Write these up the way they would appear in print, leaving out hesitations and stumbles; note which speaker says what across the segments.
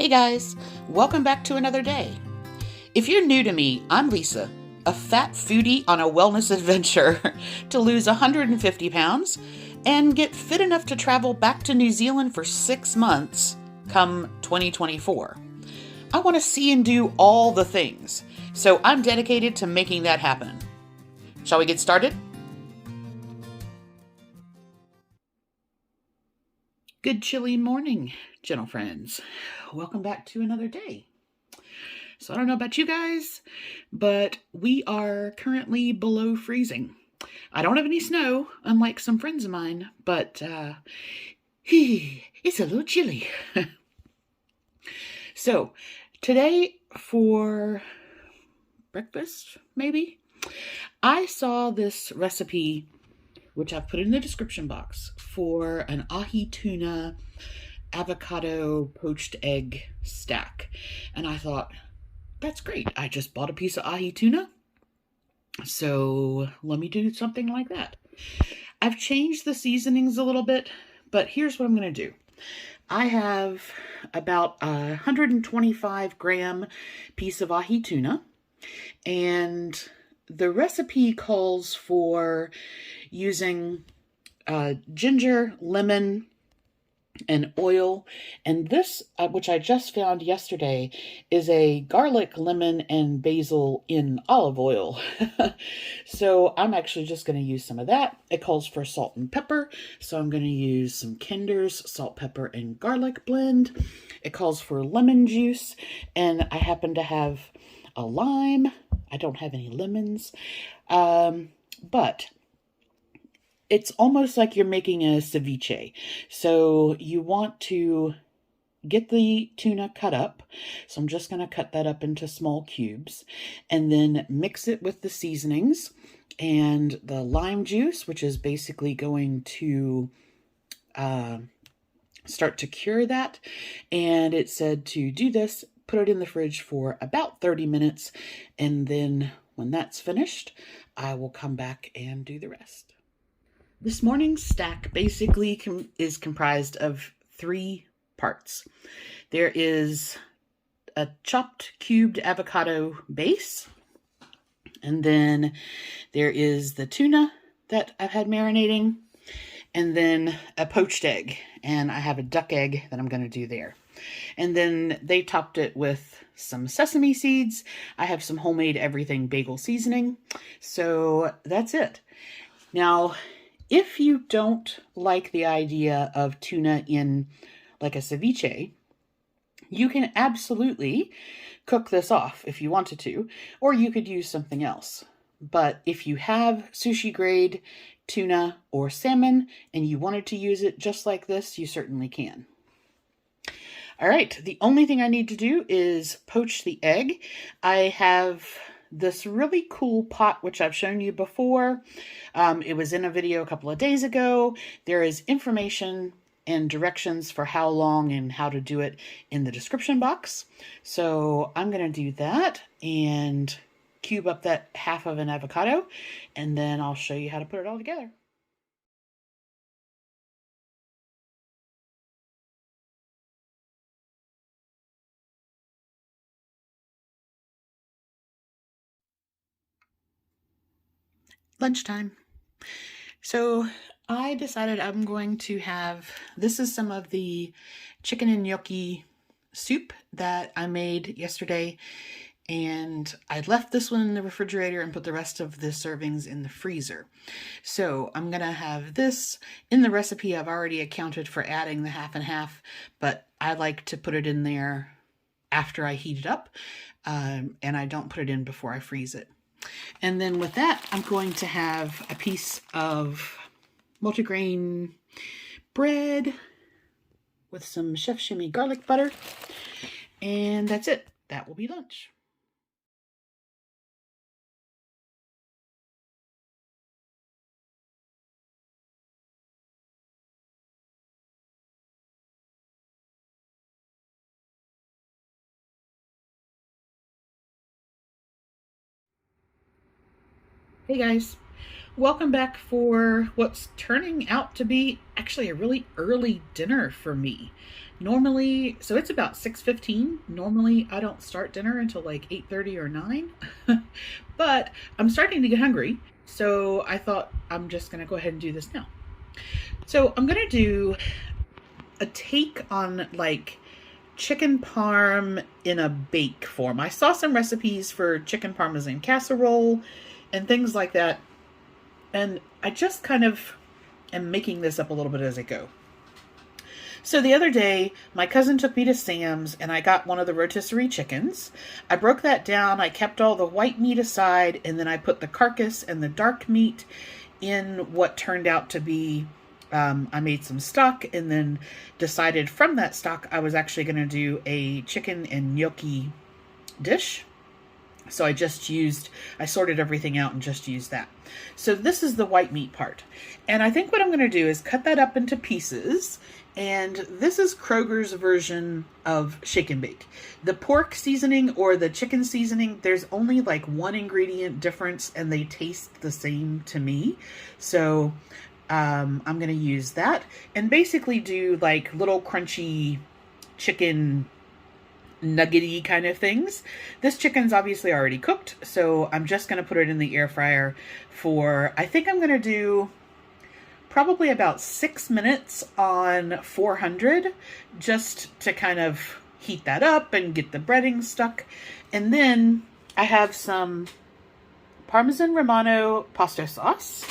Speaker 1: Hey guys, welcome back to another day. If you're new to me, I'm Lisa, a fat foodie on a wellness adventure to lose 150 pounds and get fit enough to travel back to New Zealand for 6 months come 2024. I want to see and do all the things, so I'm dedicated to making that happen. Shall we get started? Good chilly morning, gentle friends. Welcome back to another day. So I don't know about you guys, but we are currently below freezing. I don't have any snow, unlike some friends of mine, but it's a little chilly. So today for breakfast, maybe, I saw this recipe, which I've put in the description box, for an Ahi Tuna avocado poached egg stack. And I thought, that's great. I just bought a piece of Ahi tuna, so let me do something like that. I've changed the seasonings a little bit, but here's what I'm going to do. I have about a 125 gram piece of Ahi tuna, and the recipe calls for using ginger, lemon, and oil. And this, which I just found yesterday, is a garlic, lemon, and basil in olive oil. So I'm actually just going to use some of that. It calls for salt and pepper, so I'm going to use some Kinder's salt, pepper, and garlic blend. It calls for lemon juice, and I happen to have a lime. I don't have any lemons, but it's almost like you're making a ceviche. So you want to get the tuna cut up. So I'm just going to cut that up into small cubes and then mix it with the seasonings and the lime juice, which is basically going to start to cure that. And it said to do this, put it in the fridge for about 30 minutes. And then when that's finished, I will come back and do the rest. This morning's stack basically is comprised of 3 parts. There is a chopped cubed avocado base, and then there is the tuna that I've had marinating, and then a poached egg, and I have a duck egg that I'm going to do there. And then they topped it with some sesame seeds. I have some homemade everything bagel seasoning, so that's it. Now, if you don't like the idea of tuna in like a ceviche, you can absolutely cook this off if you wanted to, or you could use something else. But if you have sushi grade tuna or salmon and you wanted to use it just like this, you certainly can. All right, the only thing I need to do is poach the egg. I have this really cool pot, which I've shown you before. It was in a video a couple of days ago. There is information and directions for how long and how to do it in the description box. So I'm going to do that and cube up that half of an avocado, and then I'll show you how to put it all together. Lunchtime. So I decided I'm going to have, this is some of the chicken and gnocchi soup that I made yesterday, and I left this one in the refrigerator and put the rest of the servings in the freezer. So I'm going to have this in the recipe. I've already accounted for adding the half and half, but I like to put it in there after I heat it up, and I don't put it in before I freeze it. And then with that, I'm going to have a piece of multigrain bread with some Chef Shimmy garlic butter. And that's it. That will be lunch. Hey guys. Welcome back for what's turning out to be actually a really early dinner for me. Normally, so it's about 6:15. Normally, I don't start dinner until like 8:30 or 9. But I'm starting to get hungry, so I thought I'm just going to go ahead and do this now. So, I'm going to do a take on like chicken parm in a bake form. I saw some recipes for chicken parmesan casserole and things like that, and I just kind of am making this up a little bit as I go. So the other day, my cousin took me to Sam's and I got one of the rotisserie chickens. I broke that down. I kept all the white meat aside, and then I put the carcass and the dark meat in what turned out to be, I made some stock and then decided from that stock I was actually going to do a chicken and gnocchi dish. So I sorted everything out and just used that. So this is the white meat part. And I think what I'm going to do is cut that up into pieces. And this is Kroger's version of shake and bake. The pork seasoning or the chicken seasoning, there's only like one ingredient difference and they taste the same to me. So I'm going to use that and basically do like little crunchy chicken nuggety kind of things. This chicken's obviously already cooked, so I'm just going to put it in the air fryer for, I think I'm going to do probably about 6 minutes on 400 just to kind of heat that up and get the breading stuck. And then I have some Parmesan Romano pasta sauce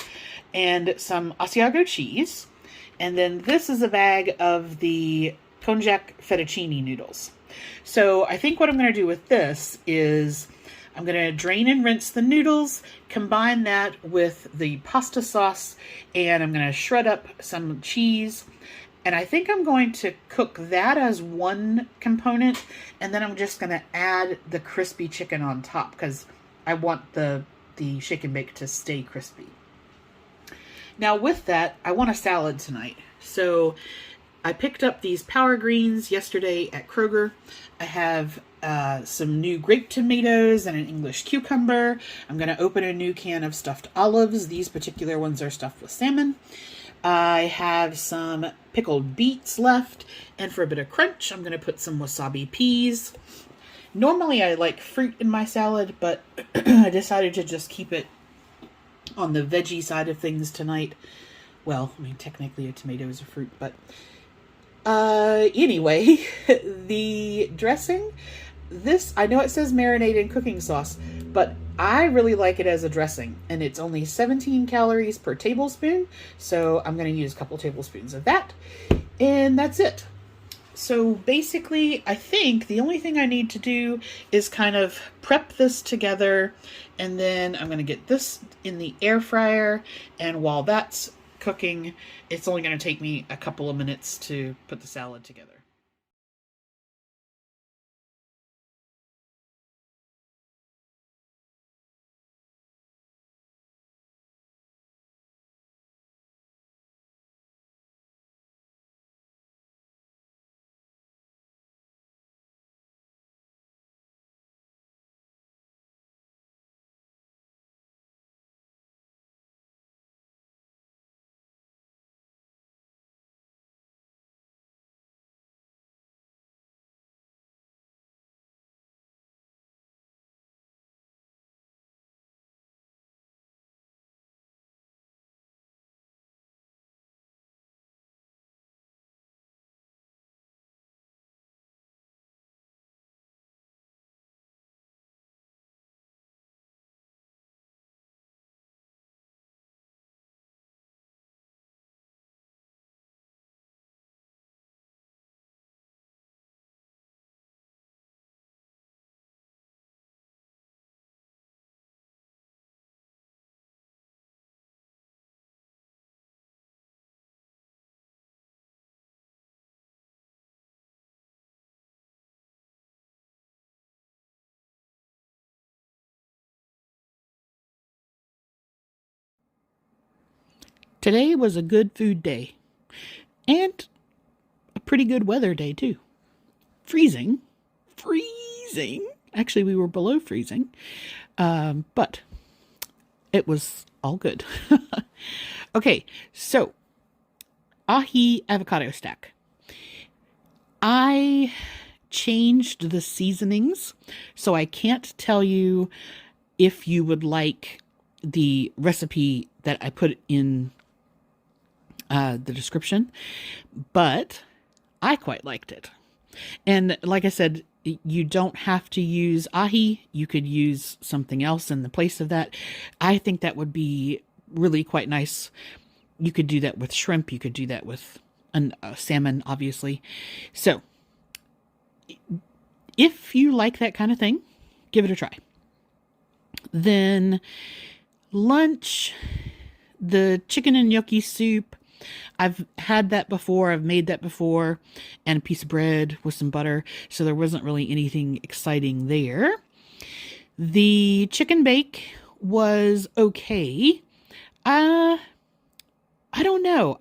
Speaker 1: and some Asiago cheese. And then this is a bag of the Konjac Fettuccine noodles. So I think what I'm going to do with this is I'm going to drain and rinse the noodles, combine that with the pasta sauce, and I'm going to shred up some cheese. And I think I'm going to cook that as one component, and then I'm just going to add the crispy chicken on top because I want the shake and bake to stay crispy. Now with that, I want a salad tonight. So I picked up these power greens yesterday at Kroger. I have some new grape tomatoes and an English cucumber. I'm going to open a new can of stuffed olives. These particular ones are stuffed with salmon. I have some pickled beets left. And for a bit of crunch, I'm going to put some wasabi peas. Normally I like fruit in my salad, but I decided to just keep it on the veggie side of things tonight. Well, I mean, technically a tomato is a fruit, but anyway, the dressing, this, I know it says marinade and cooking sauce, but I really like it as a dressing, and it's only 17 calories per tablespoon, so I'm going to use a couple tablespoons of that, and that's it. So basically, I think the only thing I need to do is kind of prep this together, and then I'm going to get this in the air fryer, and while that's cooking, it's only going to take me a couple of minutes to put the salad together. Today was a good food day and a pretty good weather day too. Freezing. Freezing. Actually, we were below freezing. But it was all good. Okay, so ahi avocado stack. I changed the seasonings, so I can't tell you if you would like the recipe that I put in the description, but I quite liked it. And like I said, you don't have to use ahi. You could use something else in the place of that. I think that would be really quite nice. You could do that with shrimp. You could do that with salmon, obviously. So if you like that kind of thing, give it a try. Then lunch, the chicken and gnocchi soup. I've had that before. I've made that before. And a piece of bread with some butter. So there wasn't really anything exciting there. The chicken bake was okay. I don't know.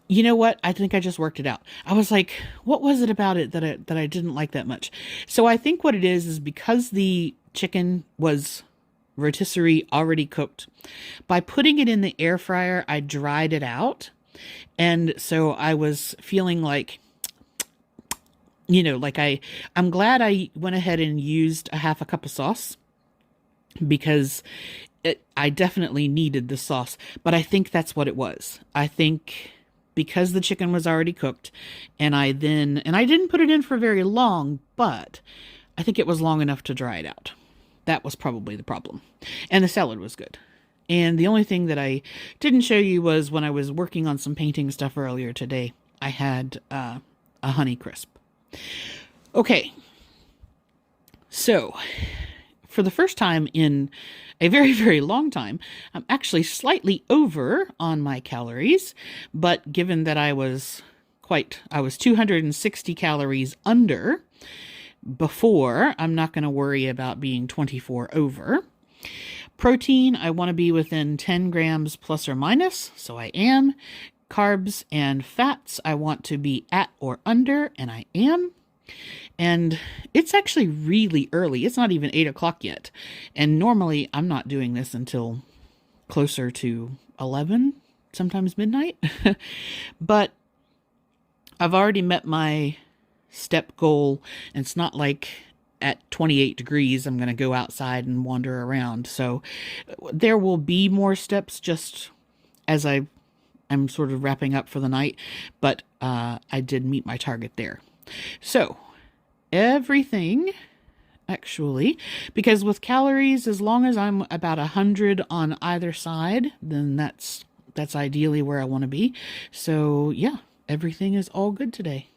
Speaker 1: You know what? I think I just worked it out. I was like, what was it about it that I didn't like that much? So I think what it is because the chicken was rotisserie already cooked. By putting it in the air fryer, I dried it out. And so I was feeling like, like I'm glad I went ahead and used a half a cup of sauce because I definitely needed the sauce. But I think that's what it was. I think because the chicken was already cooked and I didn't put it in for very long, but I think it was long enough to dry it out. That was probably the problem. And the salad was good. And the only thing that I didn't show you was when I was working on some painting stuff earlier today, I had a honey crisp. Okay. So, for the first time in a very, very long time, I'm actually slightly over on my calories. But given that I was 260 calories under before, I'm not going to worry about being 24 over. Protein, I want to be within 10 grams plus or minus, so I am. Carbs and fats, I want to be at or under, and I am. And it's actually really early. It's not even 8 o'clock yet. And normally I'm not doing this until closer to 11, sometimes midnight. But I've already met my step goal. And it's not like at 28 degrees I'm going to go outside and wander around. So there will be more steps just as I'm sort of wrapping up for the night. But I did meet my target there. So everything, actually, because with calories, as long as I'm about 100 on either side, then that's ideally where I want to be. So yeah, everything is all good today.